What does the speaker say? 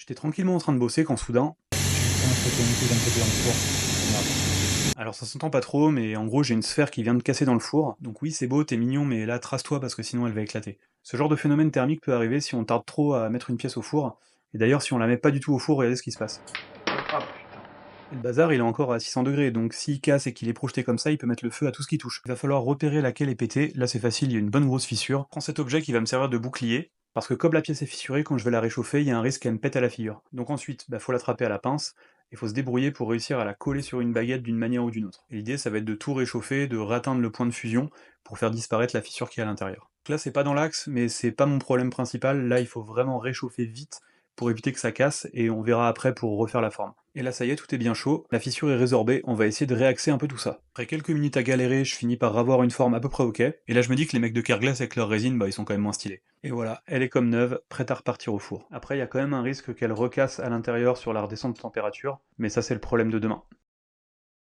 J'étais tranquillement en train de bosser quand soudain... Alors ça s'entend pas trop, mais en gros j'ai une sphère qui vient de casser dans le four, donc oui c'est beau, t'es mignon, mais là trace-toi parce que sinon elle va éclater. Ce genre de phénomène thermique peut arriver si on tarde trop à mettre une pièce au four, et d'ailleurs si on la met pas du tout au four, regardez ce qui se passe. Ah putain. Et le bazar il est encore à 600 degrés, donc s'il casse et qu'il est projeté comme ça, il peut mettre le feu à tout ce qui touche. Il va falloir repérer laquelle est pétée, là c'est facile, il y a une bonne grosse fissure. Prends cet objet qui va me servir de bouclier, parce que comme la pièce est fissurée, quand je vais la réchauffer, il y a un risque qu'elle me pète à la figure. Donc ensuite, faut l'attraper à la pince, il faut se débrouiller pour réussir à la coller sur une baguette d'une manière ou d'une autre. Et l'idée, ça va être de tout réchauffer, de réatteindre le point de fusion pour faire disparaître la fissure qui est à l'intérieur. Donc là, c'est pas dans l'axe, mais c'est pas mon problème principal. Là, il faut vraiment réchauffer vite pour éviter que ça casse, et on verra après pour refaire la forme. Et là, ça y est, tout est bien chaud, la fissure est résorbée, on va essayer de réaxer un peu tout ça. Après quelques minutes à galérer, je finis par avoir une forme à peu près ok, et là je me dis que les mecs de Carglass avec leur résine, ils sont quand même moins stylés. Et voilà, elle est comme neuve, prête à repartir au four. Après, il y a quand même un risque qu'elle recasse à l'intérieur sur la redescente de température, mais ça c'est le problème de demain.